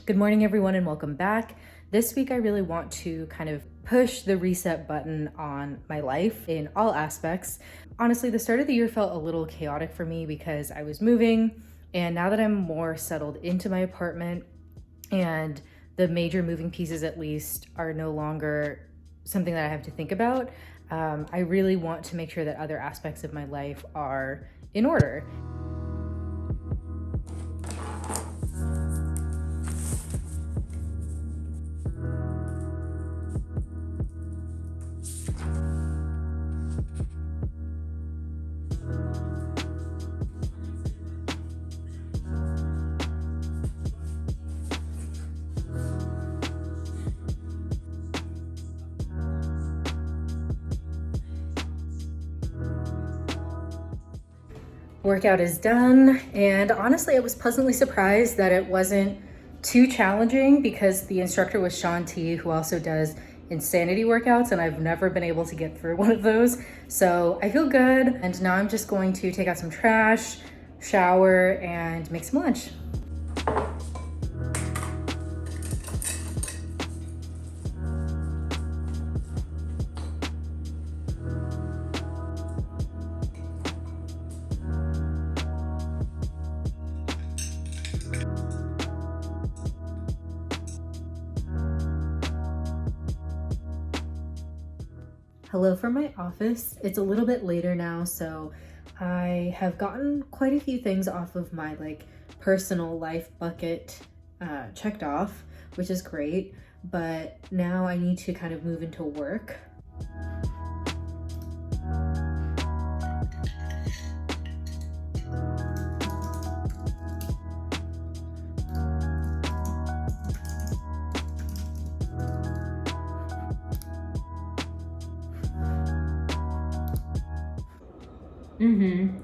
Good morning, everyone, and welcome back. This week, I really want to kind of push the reset button on my life in all aspects. Honestly, the start of the year felt a little chaotic for me because I was moving, and now that I'm more settled into my apartment and the major moving pieces at least are no longer something that I have to think about, I really want to make sure that other aspects of my life are in order. Workout is done, and honestly, I was pleasantly surprised that it wasn't too challenging because the instructor was Sean T, who also does insanity workouts, and I've never been able to get through one of those. So I feel good, and now I'm just going to take out some trash, shower, and make some lunch. Hello from my office. It's a little bit later now, so I have gotten quite a few things off of my personal life bucket checked off, which is great, but now I need to kind of move into work.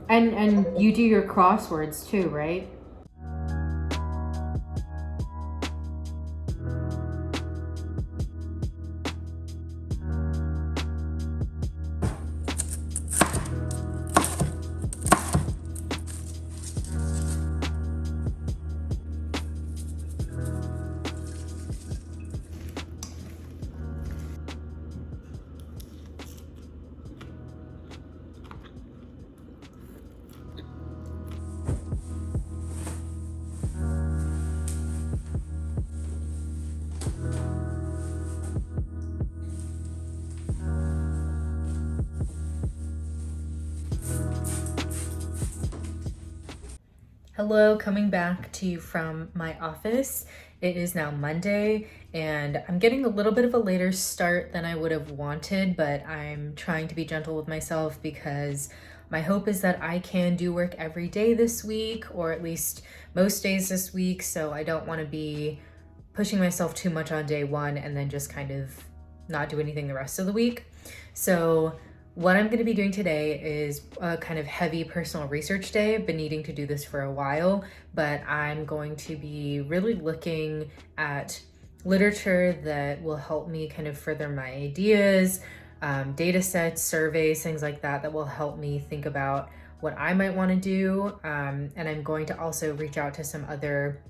And you do your crosswords too, right? Hello, coming back to you from my office. It is now Monday, and I'm getting a little bit of a later start than I would have wanted, but I'm trying to be gentle with myself because my hope is that I can do work every day this week, or at least most days this week, so I don't want to be pushing myself too much on day one and then just kind of not do anything the rest of the week. So what I'm going to be doing today is a kind of heavy personal research day. I've been needing to do this for a while, but I'm going to be really looking at literature that will help me kind of further my ideas, data sets, surveys, things like that, that will help me think about what I might want to do. And I'm going to also reach out to some other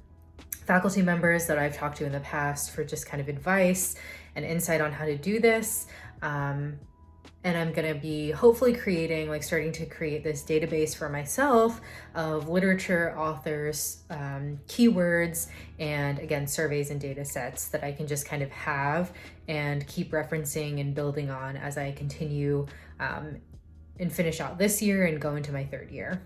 faculty members that I've talked to in the past for just kind of advice and insight on how to do this. And I'm gonna be hopefully starting to create this database for myself of literature, authors, keywords, and again, surveys and data sets that I can just kind of have and keep referencing and building on as I continue and finish out this year and go into my third year.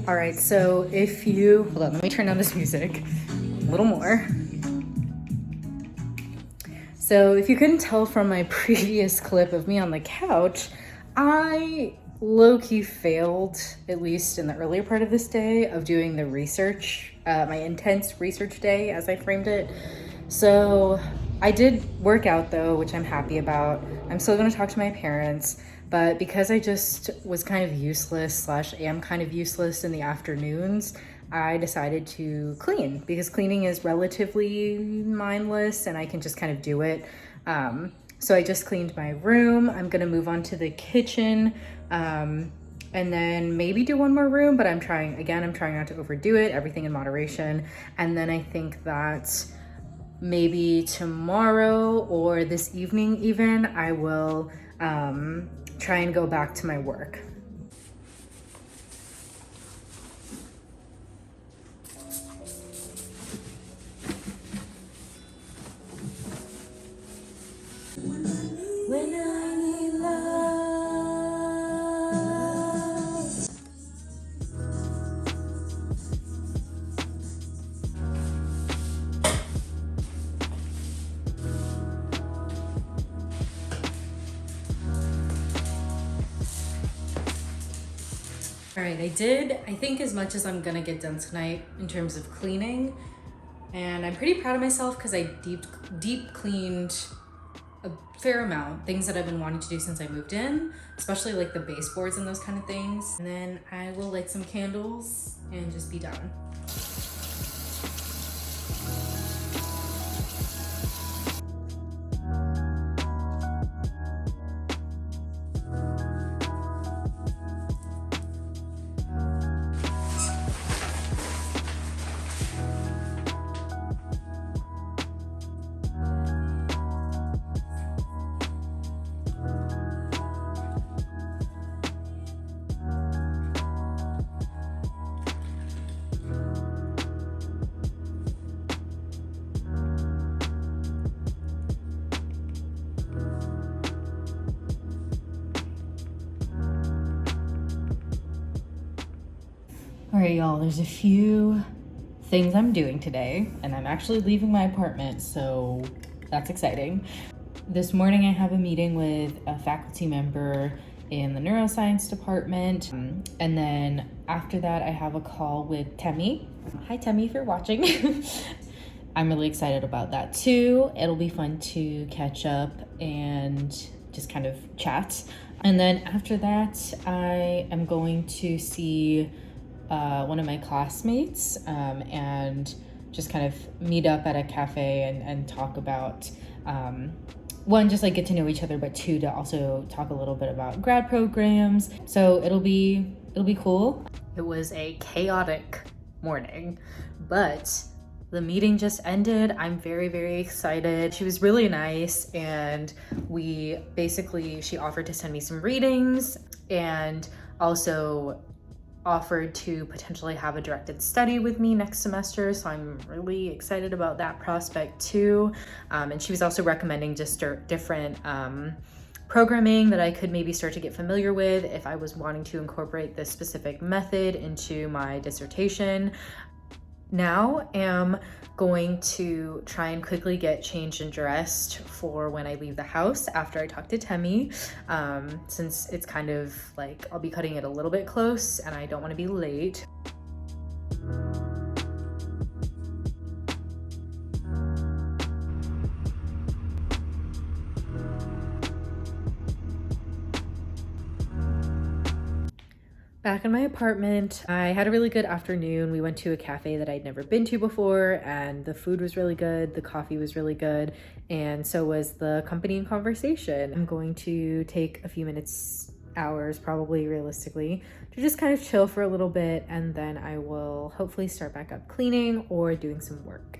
All right, so if you, hold on, let me turn down this music a little more. So if you couldn't tell from my previous clip of me on the couch, I low-key failed, at least in the earlier part of this day, of doing the research, my intense research day as I framed it. So I did work out though, which I'm happy about. I'm still gonna talk to my parents, but because I just was kind of useless / am kind of useless in the afternoons, I decided to clean because cleaning is relatively mindless and I can just kind of do it. So I just cleaned my room. I'm gonna move on to the kitchen and then maybe do one more room, but I'm trying not to overdo it, everything in moderation. And then I think that maybe tomorrow or this evening even, I will try and go back to my work. When I need love. All right, I think as much as I'm gonna get done tonight in terms of cleaning, and I'm pretty proud of myself because I deep cleaned a fair amount, things that I've been wanting to do since I moved in, especially like the baseboards and those kind of things. And then I will light some candles and just be done. All right, y'all, there's a few things I'm doing today, and I'm actually leaving my apartment, so that's exciting. This morning I have a meeting with a faculty member in the neuroscience department, and then after that I have a call with Temi. Hi Temi, if you're watching. I'm really excited about that too. It'll be fun to catch up and just kind of chat. And then after that, I am going to see one of my classmates and just kind of meet up at a cafe and talk about one, just like get to know each other, but two, to also talk a little bit about grad programs. So it'll be cool. It was a chaotic morning, but the meeting just ended. I'm very, very excited. She was really nice, and she offered to send me some readings and also offered to potentially have a directed study with me next semester. So I'm really excited about that prospect too. And she was also recommending just different programming that I could maybe start to get familiar with if I was wanting to incorporate this specific method into my dissertation. Now am going to try and quickly get changed and dressed for when I leave the house after I talk to Temi, since it's kind of like I'll be cutting it a little bit close and I don't want to be late. Back in my apartment, I had a really good afternoon. We went to a cafe that I'd never been to before, and the food was really good, the coffee was really good, and so was the company and conversation. I'm going to take a few minutes, hours probably realistically, to just kind of chill for a little bit, and then I will hopefully start back up cleaning or doing some work.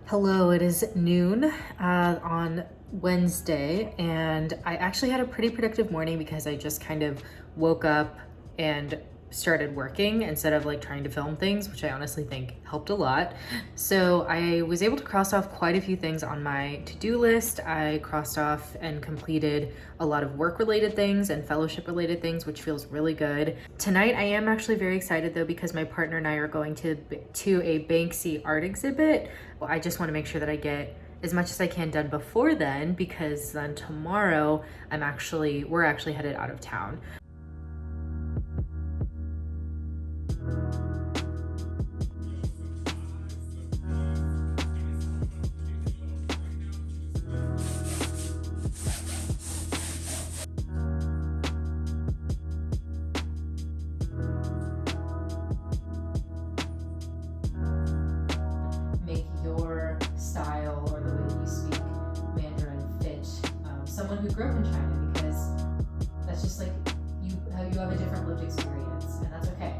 Hello, it is noon on Wednesday, and I actually had a pretty productive morning because I just kind of woke up and started working instead of like trying to film things, which I honestly think helped a lot. So I was able to cross off quite a few things on my to-do list. I crossed off and completed a lot of work-related things and fellowship-related things, which feels really good. Tonight, I am actually very excited though because my partner and I are going to a Banksy art exhibit. Well, I just want to make sure that I get as much as I can done before then, because then tomorrow we're actually headed out of town. Make your style or the way that you speak Mandarin fit someone who grew up in China, because that's just like you have a different lived experience, and that's okay.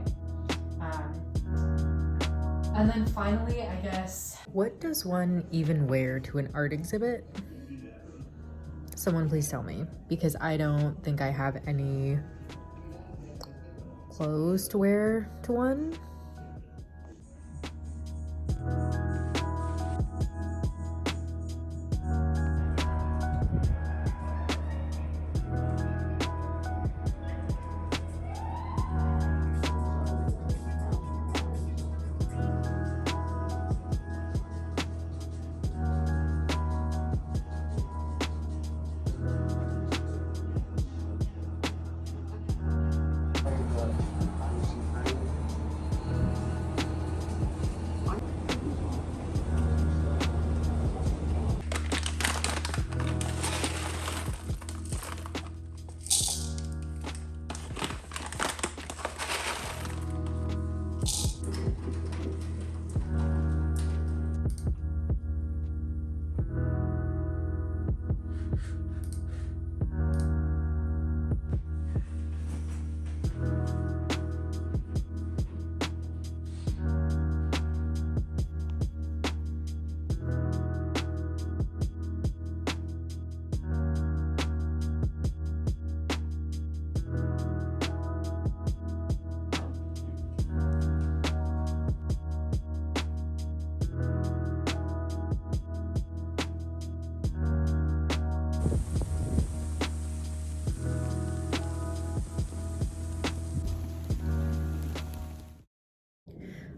And then finally, I guess, what does one even wear to an art exhibit? Someone please tell me, because I don't think I have any clothes to wear to one.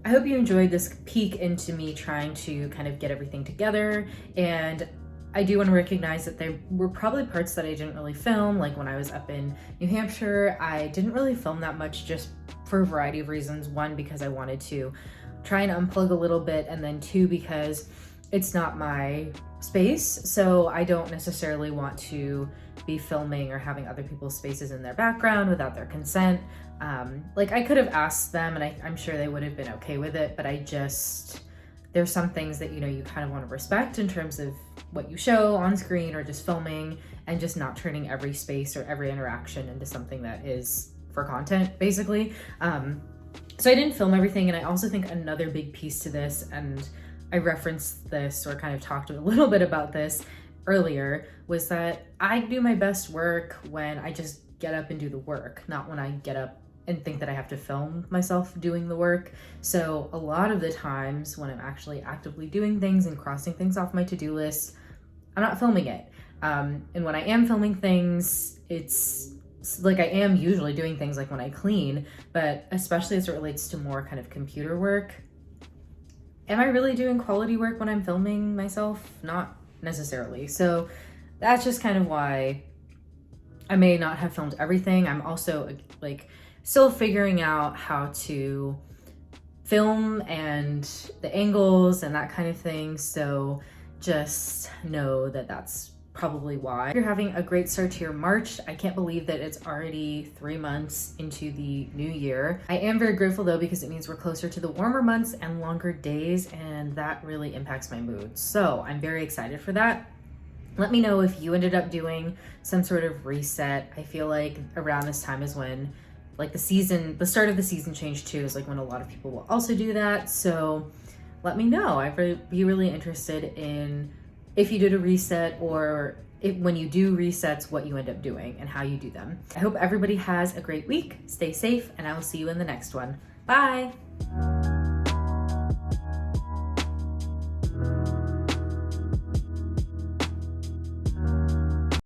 I hope you enjoyed this peek into me trying to kind of get everything together, and I do want to recognize that there were probably parts that I didn't really film, like when I was up in New Hampshire. I didn't really film that much just for a variety of reasons. One, because I wanted to try and unplug a little bit, and then two, because it's not my space, so I don't necessarily want to be filming or having other people's spaces in their background without their consent. Like I could have asked them, and I'm sure they would have been okay with it, but there's some things that, you kind of want to respect in terms of what you show on screen or just filming, and just not turning every space or every interaction into something that is for content, basically. So I didn't film everything, and I also think another big piece to this, and I referenced this or kind of talked a little bit about this earlier, was that I do my best work when I just get up and do the work, not when I get up and think that I have to film myself doing the work. So a lot of the times when I'm actually actively doing things and crossing things off my to-do list, I'm not filming it. And when I am filming things, it's like I am usually doing things like when I clean, but especially as it relates to more kind of computer work, am I really doing quality work when I'm filming myself? Not necessarily. So that's just kind of why I may not have filmed everything. I'm also like still figuring out how to film and the angles and that kind of thing. So just know that that's probably why. You're having a great start to your March. I can't believe that it's already 3 months into the new year. I am very grateful though, because it means we're closer to the warmer months and longer days, and that really impacts my mood. So I'm very excited for that. Let me know if you ended up doing some sort of reset. I feel like around this time is when like the start of the season change too, is like when a lot of people will also do that. So let me know. I'd be really interested in if you did a reset, or when you do resets, what you end up doing and how you do them. I hope everybody has a great week. Stay safe, and I will see you in the next one. Bye.